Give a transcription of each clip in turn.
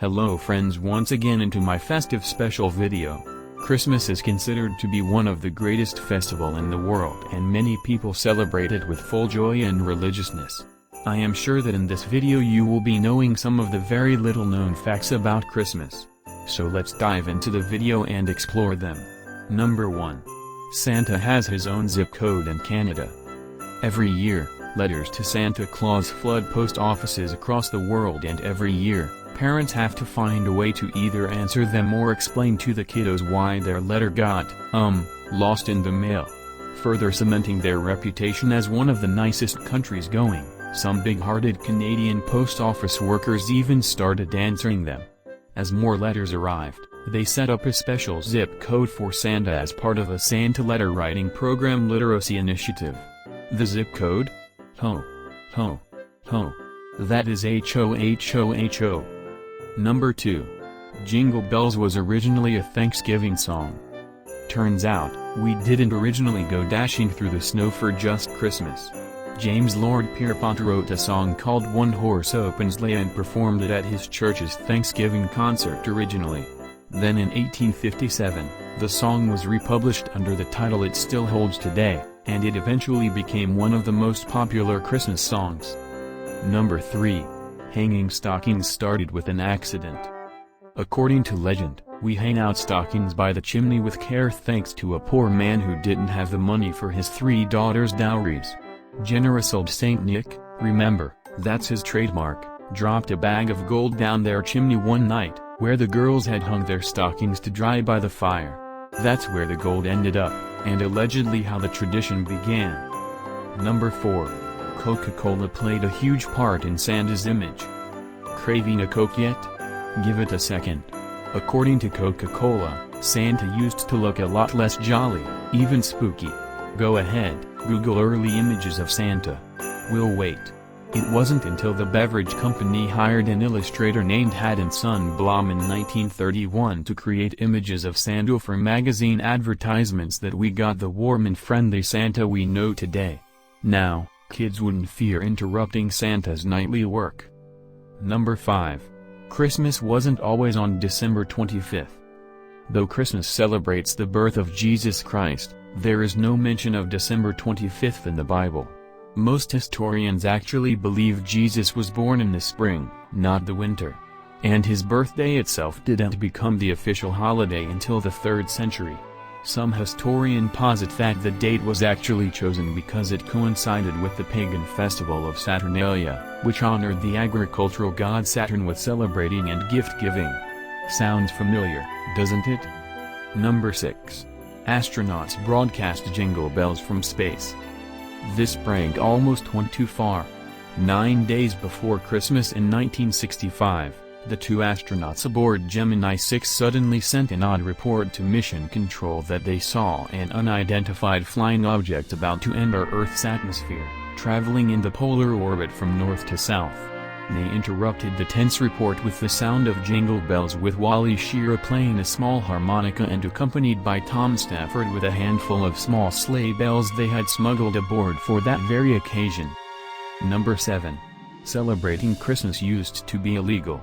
Hello friends, once again into my festive special video. Christmas is considered to be one of the greatest festival in the world and many people celebrate it with full joy and religiousness. I am sure that in this video you will be knowing some of the very little known facts about Christmas. So let's dive into the video and explore them. Number 1. Santa has his own zip code in Canada. Every year, letters to Santa Claus flood post offices across the world, and every year, parents have to find a way to either answer them or explain to the kiddos why their letter got, lost in the mail. Further cementing their reputation as one of the nicest countries going, some big-hearted Canadian post office workers even started answering them. As more letters arrived, they set up a special zip code for Santa as part of a Santa letter writing program literacy initiative. The zip code? Ho. That is HOHOHO. Number 2. Jingle Bells was originally a Thanksgiving song. Turns out, we didn't originally go dashing through the snow for just Christmas. James Lord Pierpont wrote a song called One Horse Open Sleigh and performed it at his church's Thanksgiving concert originally. Then in 1857, the song was republished under the title it still holds today, and it eventually became one of the most popular Christmas songs. Number 3. Hanging stockings started with an accident. According to legend, we hang out stockings by the chimney with care thanks to a poor man who didn't have the money for his 3 daughters' dowries. Generous old Saint Nick, remember, that's his trademark, dropped a bag of gold down their chimney one night, where the girls had hung their stockings to dry by the fire. That's where the gold ended up, and allegedly how the tradition began. Number 4. Coca-Cola played a huge part in Santa's image. Craving a Coke yet? Give it a second. According to Coca-Cola, Santa used to look a lot less jolly, even spooky. Go ahead, Google early images of Santa. We'll wait. It wasn't until the beverage company hired an illustrator named Haddon Son Blom in 1931 to create images of Santa for magazine advertisements that we got the warm and friendly Santa we know today. Now, kids wouldn't fear interrupting Santa's nightly work. Number 5. Christmas wasn't always on December 25th. Though Christmas celebrates the birth of Jesus Christ, there is no mention of December 25th in the Bible. Most historians actually believe Jesus was born in the spring, not the winter. And his birthday itself didn't become the official holiday until the 3rd century. Some historians posit that the date was actually chosen because it coincided with the pagan festival of Saturnalia, which honored the agricultural god Saturn with celebrating and gift-giving. Sounds familiar, doesn't it? Number 6. Astronauts broadcast Jingle Bells from space. This prank almost went too far. 9 days before Christmas in 1965, the 2 astronauts aboard Gemini 6 suddenly sent an odd report to Mission Control that they saw an unidentified flying object about to enter Earth's atmosphere, traveling in the polar orbit from north to south. They interrupted the tense report with the sound of Jingle Bells, with Wally Shearer playing a small harmonica and accompanied by Tom Stafford with a handful of small sleigh bells they had smuggled aboard for that very occasion. Number 7. Celebrating Christmas used to be illegal.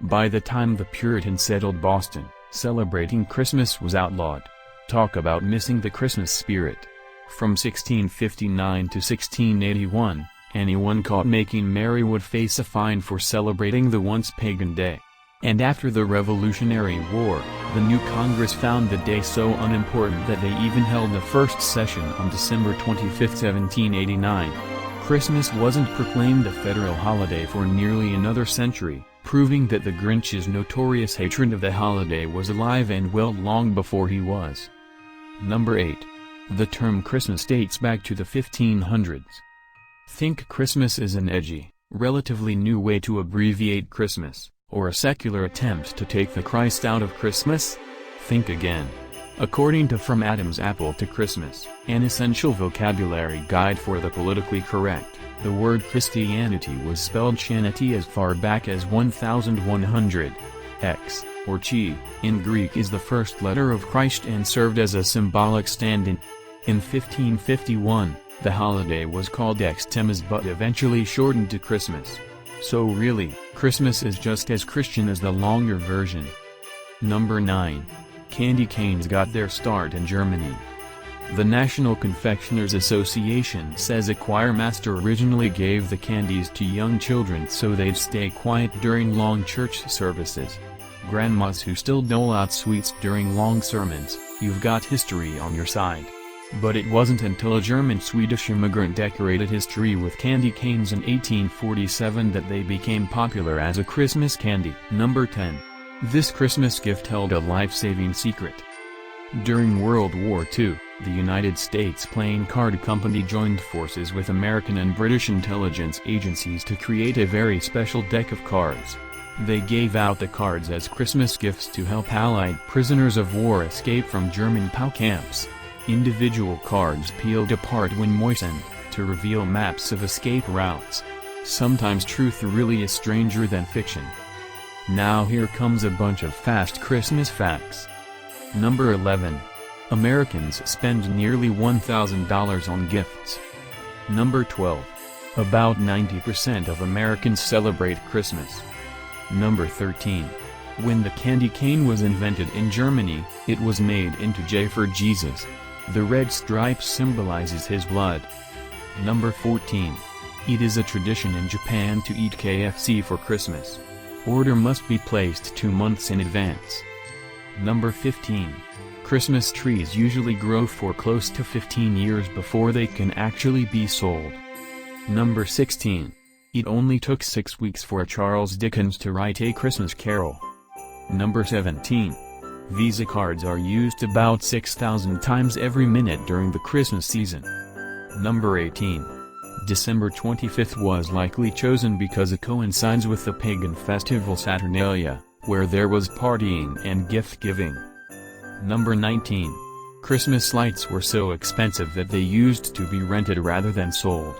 By the time the Puritans settled Boston, celebrating Christmas was outlawed. Talk about missing the Christmas spirit. From 1659 to 1681, anyone caught making merry would face a fine for celebrating the once pagan day. And after the Revolutionary War, the new Congress found the day so unimportant that they even held the first session on December 25, 1789. Christmas wasn't proclaimed a federal holiday for nearly another century, proving that the Grinch's notorious hatred of the holiday was alive and well long before he was. Number 8. The term Christmas dates back to the 1500s. Think Christmas is an edgy, relatively new way to abbreviate Christmas, or a secular attempt to take the Christ out of Christmas? Think again. According to From Adam's Apple to Christmas, an essential vocabulary guide for the politically correct, the word Christianity was spelled Chanity as far back as 1100. X, or chi, in Greek is the first letter of Christ and served as a symbolic stand-in. In 1551, the holiday was called Xmas but eventually shortened to Christmas. So really, Christmas is just as Christian as the longer version. Number 9. Candy canes got their start in Germany. The National Confectioners Association says a choirmaster originally gave the candies to young children so they'd stay quiet during long church services. Grandmas who still dole out sweets during long sermons, you've got history on your side. But it wasn't until a German-Swedish immigrant decorated his tree with candy canes in 1847 that they became popular as a Christmas candy. Number 10. This Christmas gift held a life-saving secret. During World War II, the United States Playing Card Company joined forces with American and British intelligence agencies to create a very special deck of cards. They gave out the cards as Christmas gifts to help Allied prisoners of war escape from German POW camps. Individual cards peeled apart when moistened, to reveal maps of escape routes. Sometimes truth really is stranger than fiction. Now here comes a bunch of fast Christmas facts. Number 11. Americans spend nearly $1,000 on gifts. Number 12. About 90% of Americans celebrate Christmas. Number 13. When the candy cane was invented in Germany, it was made into J for Jesus. The red stripe symbolizes his blood. Number 14. It is a tradition in Japan to eat KFC for Christmas. Order must be placed 2 months in advance. Number 15. Christmas trees usually grow for close to 15 years before they can actually be sold. Number 16. It only took 6 weeks for Charles Dickens to write A Christmas Carol. Number 17. Visa cards are used about 6,000 times every minute during the Christmas season. Number 18. December 25th was likely chosen because it coincides with the pagan festival Saturnalia, where there was partying and gift-giving. Number 19. Christmas lights were so expensive that they used to be rented rather than sold.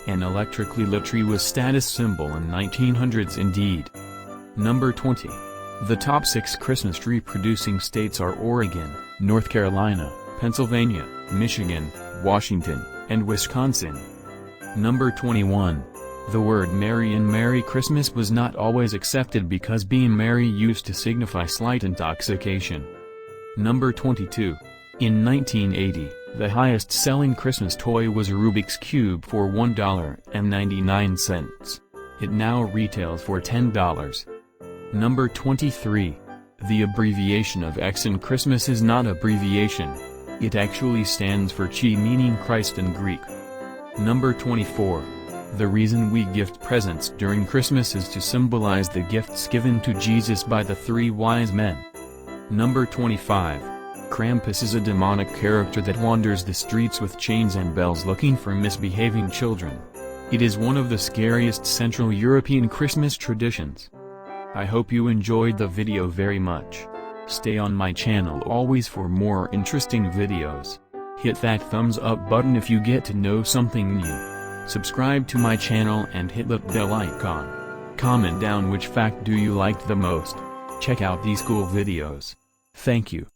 An electrically lit tree was status symbol in 1900s indeed. Number 20. The top 6 Christmas tree producing states are Oregon, North Carolina, Pennsylvania, Michigan, Washington, and Wisconsin. Number 21. The word Merry in Merry Christmas was not always accepted because being merry used to signify slight intoxication. Number 22. In 1980, the highest-selling Christmas toy was a Rubik's Cube for $1.99. It now retails for $10. Number 23. The abbreviation of X in Christmas is not abbreviation. It actually stands for Chi, meaning Christ in Greek. Number 24. The reason we gift presents during Christmas is to symbolize the gifts given to Jesus by the 3 wise men. Number 25. Krampus is a demonic character that wanders the streets with chains and bells looking for misbehaving children. It is one of the scariest Central European Christmas traditions. I hope you enjoyed the video very much. Stay on my channel always for more interesting videos. Hit that thumbs up button if you get to know something new. Subscribe to my channel and hit that bell icon. Comment down which fact do you liked the most. Check out these cool videos. Thank you.